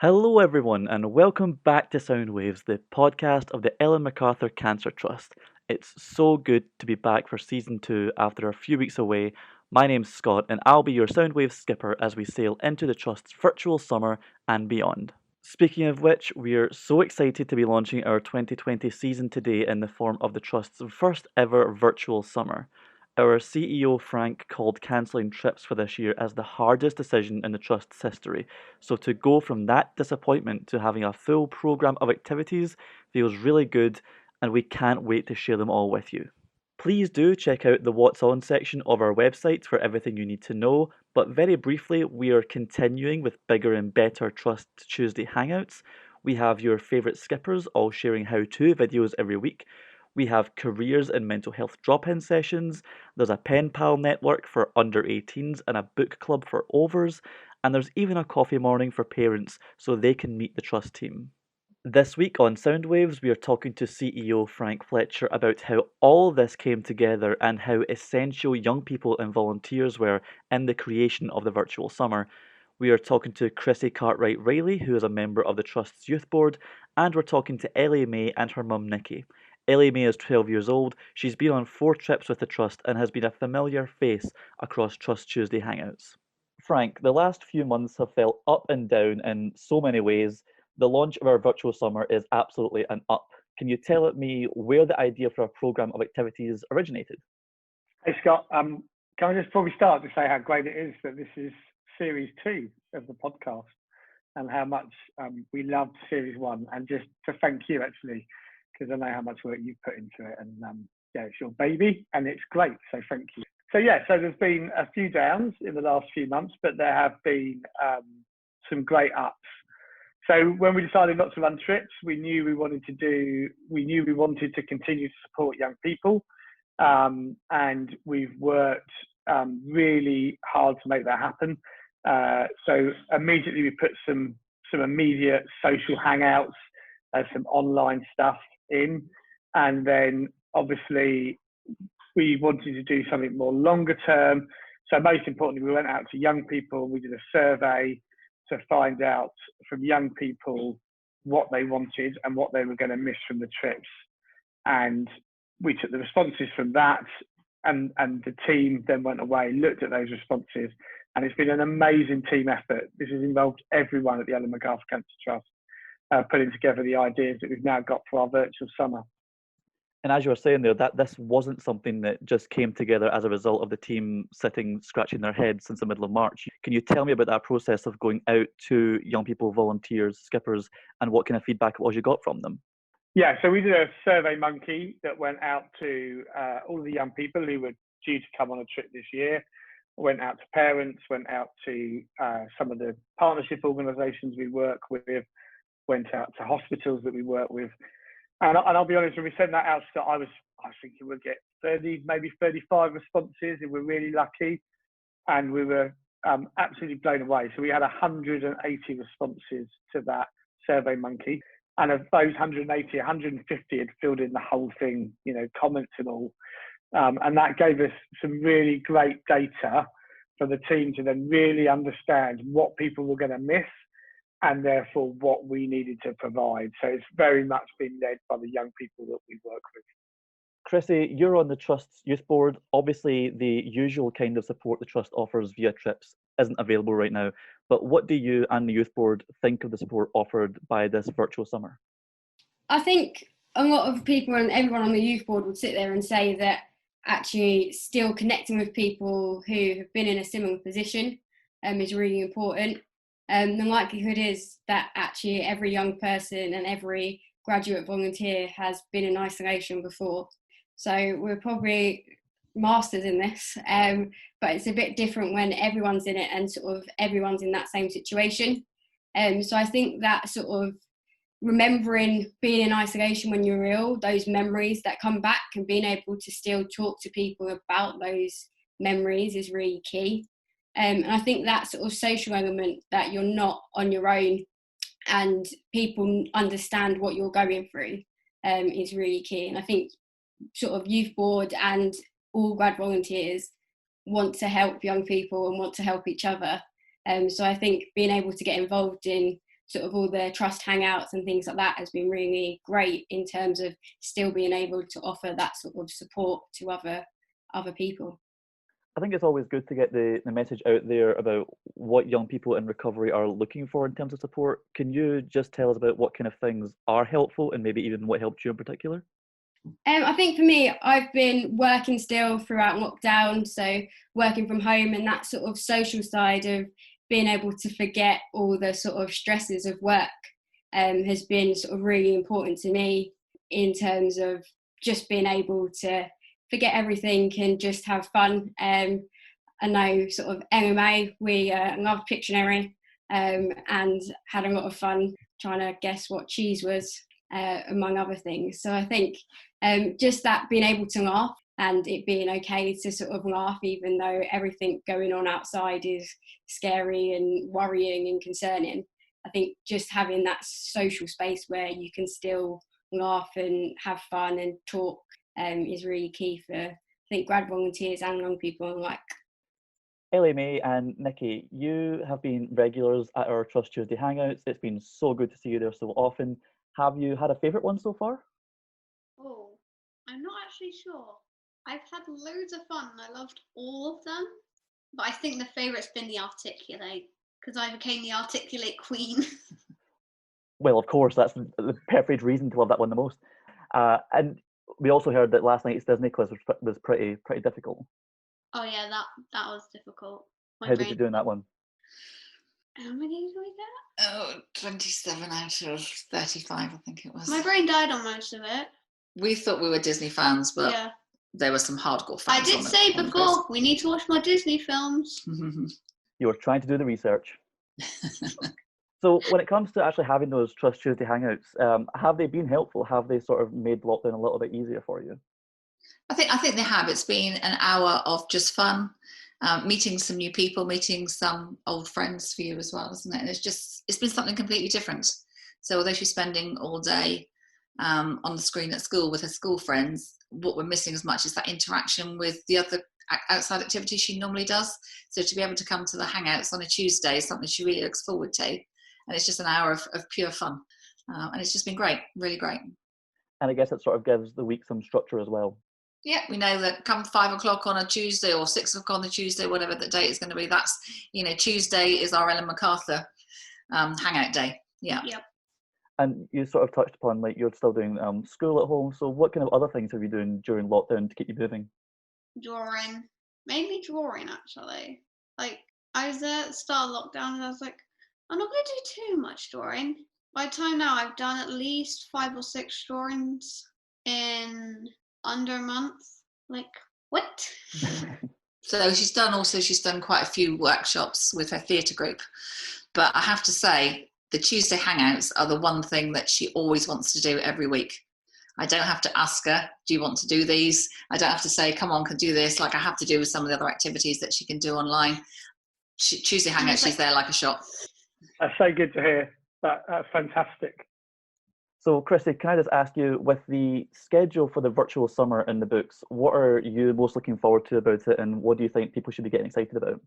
Hello, everyone, and welcome back to Soundwaves, the podcast of the Ellen MacArthur Cancer Trust. It's so good to be back for season 2 after a few weeks away. My name's Scott, and I'll be your Soundwaves skipper as we sail into the Trust's virtual summer and beyond. Speaking of which, we're so excited to be launching our 2020 season today in the form of the Trust's first ever virtual summer. Our CEO Frank called cancelling trips for this year as the hardest decision in the Trust's history. So to go from that disappointment to having a full programme of activities feels really good, and we can't wait to share them all with you. Please do check out the What's On section of our website for everything you need to know, but very briefly, we are continuing with bigger and better Trust Tuesday Hangouts. We have your favourite skippers all sharing how-to videos every week. We have careers in mental health drop-in sessions. There's a pen pal network for under 18s and a book club for overs. And there's even a coffee morning for parents so they can meet the Trust team. This week on Soundwaves, we are talking to CEO Frank Fletcher about how all this came together and how essential young people and volunteers were in the creation of the virtual summer. We are talking to Krissi Cartwright Riley, who is a member of the Trust's youth board, and we're talking to Ellie Mae and her mum Nikki. Ellie Mae is 12 years old. She's been on 4 trips with the Trust and has been a familiar face across Trust Tuesday Hangouts. Frank, the last few months have felt up and down in so many ways. The launch of our virtual summer is absolutely an up. Can you tell me where the idea for a programme of activities originated? Hey Scott, can I just probably start to say how great it is that this is series 2 of the podcast and how much we loved series 1, and just to thank you actually, because I know how much work you've put into it, and yeah, it's your baby and it's great, so thank you. So there's been a few downs in the last few months, but there have been some great ups. So when we decided not to run trips, we knew we wanted to continue to support young people, and we've worked really hard to make that happen. So immediately we put some immediate social hangouts, some online stuff in, and then obviously we wanted to do something more longer term. So most importantly, we went out to young people. We did a survey to find out from young people what they wanted and what they were going to miss from the trips. And we took the responses from that, and the team then went away, looked at those responses, and it's been an amazing team effort. This has involved everyone at the Ellen MacArthur Cancer Trust, putting together the ideas that we've now got for our virtual summer. And as you were saying there, that this wasn't something that just came together as a result of the team sitting, scratching their heads since the middle of March. Can you tell me about that process of going out to young people, volunteers, skippers, and what kind of feedback it was you got from them? Yeah, so we did a survey monkey that went out to all the young people who were due to come on a trip this year, went out to parents, went out to some of the partnership organisations we work with, went out to hospitals that we work with. And I'll be honest, when we sent that out, Scott, I was thinking we'd get 30, maybe 35 responses if we're really lucky. And we were absolutely blown away. So we had 180 responses to that survey monkey. And of those 180, 150 had filled in the whole thing, comments and all. And that gave us some really great data for the team to then really understand what people were going to miss, and therefore what we needed to provide. So it's very much been led by the young people that we work with. Krissi, you're on the Trust's youth board. Obviously, the usual kind of support the Trust offers via trips isn't available right now. But what do you and the youth board think of the support offered by this virtual summer? I think a lot of people and everyone on the youth board would sit there and say that actually still connecting with people who have been in a similar position is really important. The likelihood is that actually every young person and every graduate volunteer has been in isolation before. So we're probably masters in this, but it's a bit different when everyone's in it and sort of everyone's in that same situation. So I think that sort of remembering being in isolation when you're ill, those memories that come back, and being able to still talk to people about those memories is really key. And I think that sort of social element, that you're not on your own and people understand what you're going through, is really key. And I think sort of youth board and all grad volunteers want to help young people and want to help each other. So I think being able to get involved in sort of all the trust hangouts and things like that has been really great in terms of still being able to offer that sort of support to other people. I think it's always good to get the message out there about what young people in recovery are looking for in terms of support. Can you just tell us about what kind of things are helpful and maybe even what helped you in particular? I think for me, I've been working still throughout lockdown, so working from home, and that sort of social side of being able to forget all the sort of stresses of work has been sort of really important to me in terms of just being able to forget everything and just have fun. I know sort of Ellie Mae, we love Pictionary and had a lot of fun trying to guess what cheese was, among other things. So I think just that being able to laugh and it being okay to sort of laugh even though everything going on outside is scary and worrying and concerning. I think just having that social space where you can still laugh and have fun and talk is really key for, I think, grad volunteers and young people alike. Ellie Mae and Nikki, you have been regulars at our Trust Tuesday Hangouts. It's been so good to see you there so often. Have you had a favourite one so far? Oh, I'm not actually sure. I've had loads of fun and I loved all of them. But I think the favourite's been the Articulate, because I became the Articulate Queen. Well, of course, that's the perfect reason to love that one the most. And we also heard that last night's Disney quiz was pretty difficult. Oh yeah, that was difficult. How did you do in that one? How many did we get? Oh, 27 out of 35, I think it was. My brain died on most of it. We thought we were Disney fans, but yeah, there were some hardcore fans. I did say before, we need to watch more Disney films. You were trying to do the research. So when it comes to actually having those Trust Tuesday Hangouts, have they been helpful? Have they sort of made lockdown a little bit easier for you? I think they have. It's been an hour of just fun, meeting some new people, meeting some old friends for you as well, isn't it? And it's been something completely different. So although she's spending all day on the screen at school with her school friends, what we're missing as much is that interaction with the other outside activities she normally does. So to be able to come to the Hangouts on a Tuesday is something she really looks forward to. And it's just an hour of pure fun. And it's just been great, really great. And I guess it sort of gives the week some structure as well. Yeah, we know that come 5 o'clock on a Tuesday or 6 o'clock on a Tuesday, whatever the date is going to be, that's, Tuesday is our Ellen MacArthur hangout day. Yeah. Yep. And you sort of touched upon, like, you're still doing school at home. So what kind of other things have you doing during lockdown to keep you moving? Drawing. Mainly drawing, actually. Like, I was there at the start of lockdown and I was like, I'm not going to do too much drawing. By the time now, I've done at least 5 or 6 drawings in under a month. Like, what? So she's done quite a few workshops with her theatre group. But I have to say, the Tuesday Hangouts are the one thing that she always wants to do every week. I don't have to ask her, do you want to do these? I don't have to say, come on, can do this, like I have to do with some of the other activities that she can do online. Tuesday Hangouts, she's there like a shot. That's so good to hear. That's fantastic. So, Krissi, can I just ask you, with the schedule for the virtual summer in the books, what are you most looking forward to about it, and what do you think people should be getting excited about?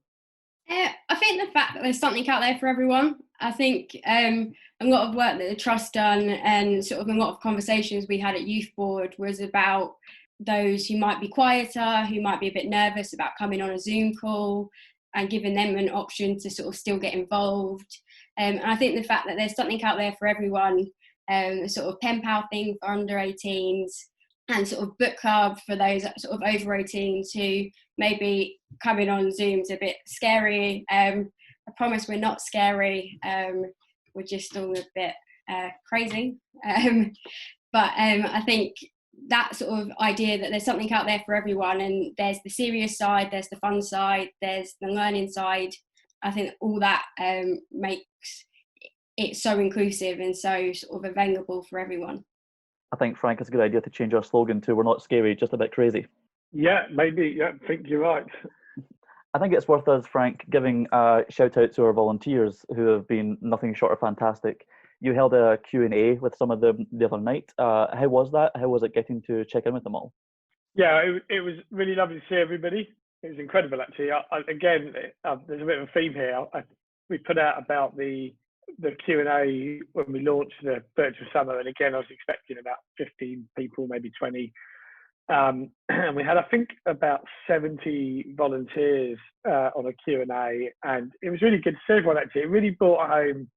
I think the fact that there's something out there for everyone. I think a lot of work that the Trust done and sort of a lot of conversations we had at Youth Board was about those who might be quieter, who might be a bit nervous about coming on a Zoom call, and giving them an option to sort of still get involved. And I think the fact that there's something out there for everyone, a sort of pen pal thing for under 18s, and sort of book club for those sort of over 18s who maybe coming on Zoom's a bit scary. I promise we're not scary. We're just all a bit crazy. But I think that sort of idea that there's something out there for everyone, and there's the serious side, there's the fun side, there's the learning side. I think all that makes it so inclusive and so sort of available for everyone. I think, Frank, it's a good idea to change our slogan to "We're not scary, just a bit crazy." Yeah, maybe. Yeah, I think you're right. I think it's worth us, Frank, giving a shout out to our volunteers who have been nothing short of fantastic. You held a Q&A with some of them the other night. How was that? How was it getting to check in with them all? Yeah, it was really lovely to see everybody. It was incredible, actually. Again, there's a bit of a theme here. We put out about the the Q&A when we launched the virtual summer, and again, I was expecting about 15 people, maybe 20. And we had, I think, about 70 volunteers on a Q&A, and it was really good to see everyone. Actually, it really brought home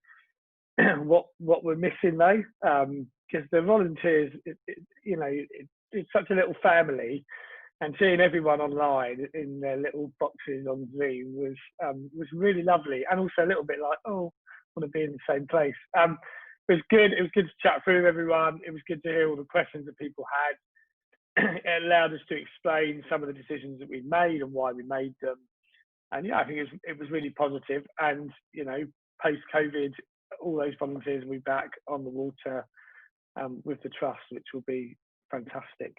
what we're missing though, because the volunteers, it's such a little family, and seeing everyone online in their little boxes on Zoom was really lovely, and also a little bit like, oh, I want to be in the same place. It was good. It was good to chat through with everyone. It was good to hear all the questions that people had. It allowed us to explain some of the decisions that we made and why we made them. And yeah, I think it was really positive. And, post-COVID, all those volunteers will be back on the water with the trust, which will be fantastic.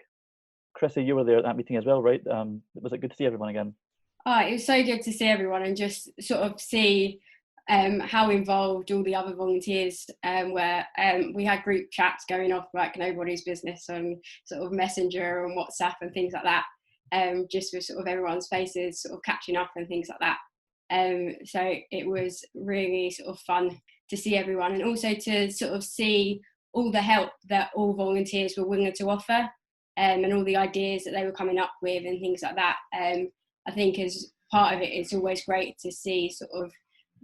Krissi, you were there at that meeting as well, right? Was it good to see everyone again? Oh, it was so good to see everyone and just sort of see how involved all the other volunteers were. We had group chats going off like nobody's business on sort of Messenger and WhatsApp and things like that, just with sort of everyone's faces sort of catching up and things like that. So it was really sort of fun to see everyone, and also to sort of see all the help that all volunteers were willing to offer, and all the ideas that they were coming up with and things like that. I think as part of it, it's always great to see sort of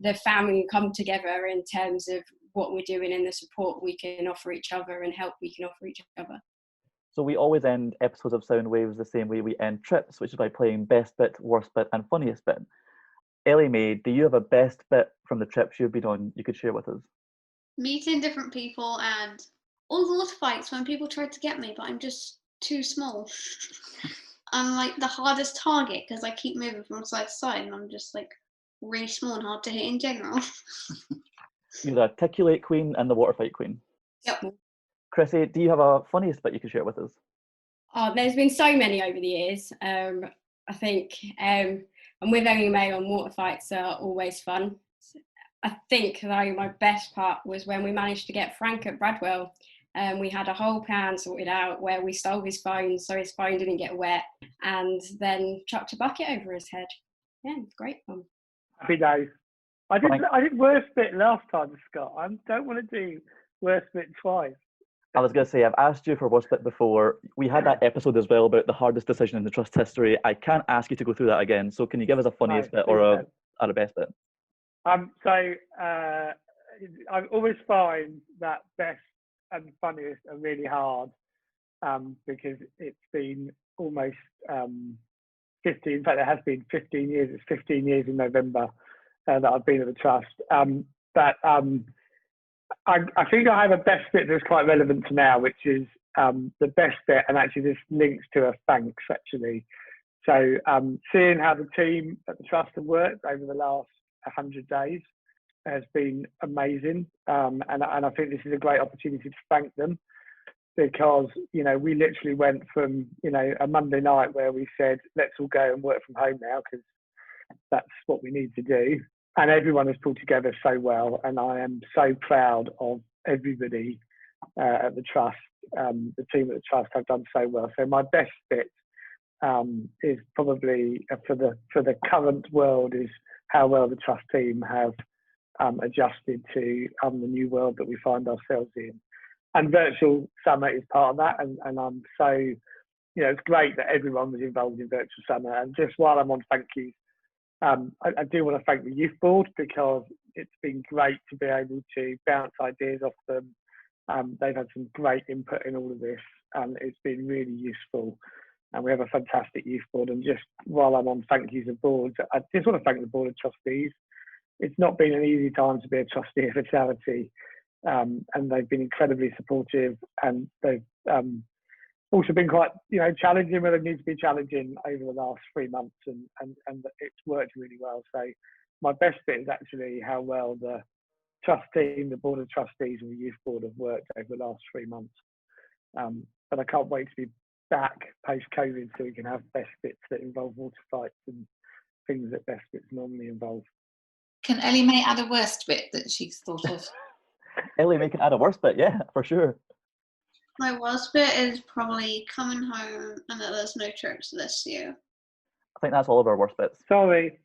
the family come together in terms of what we're doing and the support we can offer each other and help we can offer each other. So we always end episodes of Sound Waves the same way we end trips, which is by playing best bit, worst bit, and funniest bit. Ellie Mae, do you have a best bit from the trips you've been on you could share with us? Meeting different people and all the water fights when people tried to get me, but I'm just too small. I'm like the hardest target because I keep moving from side to side, and I'm just like really small and hard to hit in general. You're the articulate queen and the water fight queen. Yep. Krissi, do you have a funniest bit you could share with us? Oh, there's been so many over the years. I think I'm with Ellie Mae on water fights are always fun. I think though my best part was when we managed to get Frank at Bradwell. We had a whole plan sorted out where we stole his phone so his phone didn't get wet, and then chucked a bucket over his head. Yeah, great fun. Happy days. I did worst bit last time, Scott. I don't want to do worst bit twice. I was going to say, I've asked you for worst bit before. We had that episode as well about the hardest decision in the trust history. I can't ask you to go through that again. So can you give us a funniest bit or a best bit? I always find that best and funniest are really hard because it's been almost 15, in fact it has been 15 years, it's 15 years in November that I've been at the trust. But I think I have a best bit that's quite relevant to now, which is the best bit, and actually this links to a thanks actually. So seeing how the team at the trust have worked over the last 100 days has been amazing, and I think this is a great opportunity to thank them, because we literally went from a Monday night where we said let's all go and work from home now because that's what we need to do, and everyone has pulled together so well, and I am so proud of everybody at the trust. The team at the trust have done so well. So my best bit is probably for the current world is how well the trust team have adjusted to the new world that we find ourselves in. And virtual summer is part of that, and I'm so, it's great that everyone was involved in virtual summer. And just while I'm on thank yous, I do want to thank the youth board, because it's been great to be able to bounce ideas off them. They've had some great input in all of this, and it's been really useful. And we have a fantastic youth board. And just while I'm on thank yous of boards, I just want to thank the board of trustees. It's not been an easy time to be a trustee of a charity, and they've been incredibly supportive, and they've also been quite challenging where they need to be challenging over the last 3 months, and it's worked really well. So my best bit is actually how well the trust team, the board of trustees and the youth board have worked over the last 3 months. But I can't wait to be back post-COVID so we can have best bits that involve water fights and things that best bits normally involve. Can Ellie Mae add a worst bit that she's thought of? Ellie Mae can add a worst bit, yeah, for sure. My worst bit is probably coming home and that there's no trips this year. I think that's all of our worst bits. Sorry.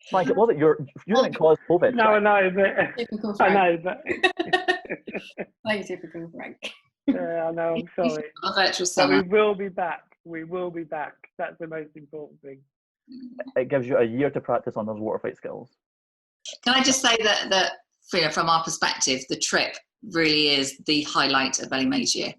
Frank, it wasn't you didn't cause COVID. No, I Frank. know, but Typical I Frank. know, but Very typical Frank. yeah, I know. I'm sorry, A virtual but we summer. will be back. We will be back. That's the most important thing. It gives you a year to practice on those water fight skills. Can I just say that from our perspective, the trip really is the highlight of Ellie Mae's year,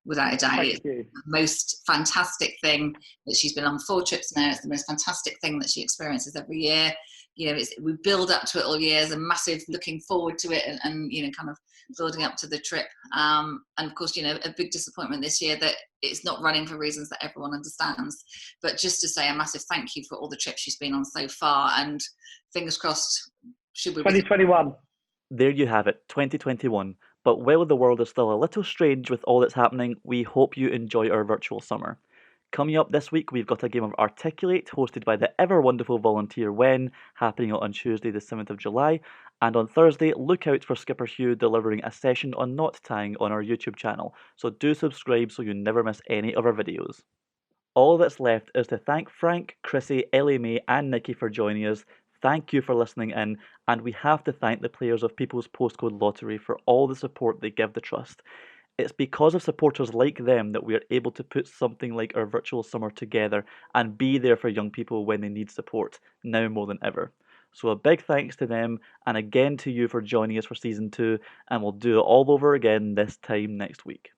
without a doubt. Thank It's you. the most fantastic thing that she's been on 4 trips now. It's the most fantastic thing that she experiences every year. You know, we build up to it all year. There's a massive looking forward to it and you know, kind of building up to the trip. And of course, you know, a big disappointment this year that it's not running for reasons that everyone understands. But just to say a massive thank you for all the trips she's been on so far, and fingers crossed, should we 2021. There you have it, 2021. But while the world is still a little strange with all that's happening, we hope you enjoy our virtual summer. Coming up this week, we've got a game of Articulate, hosted by the ever wonderful volunteer Wen, happening on Tuesday the 7th of July. And on Thursday, look out for Skipper Hugh delivering a session on knot tying on our YouTube channel. So do subscribe so you never miss any of our videos. All that's left is to thank Frank, Krissi, Ellie Mae, and Nikki for joining us. Thank you for listening in, and we have to thank the players of People's Postcode Lottery for all the support they give the Trust. It's because of supporters like them that we are able to put something like our virtual summer together and be there for young people when they need support, now more than ever. So a big thanks to them, and again to you for joining us for Season 2, and we'll do it all over again this time next week.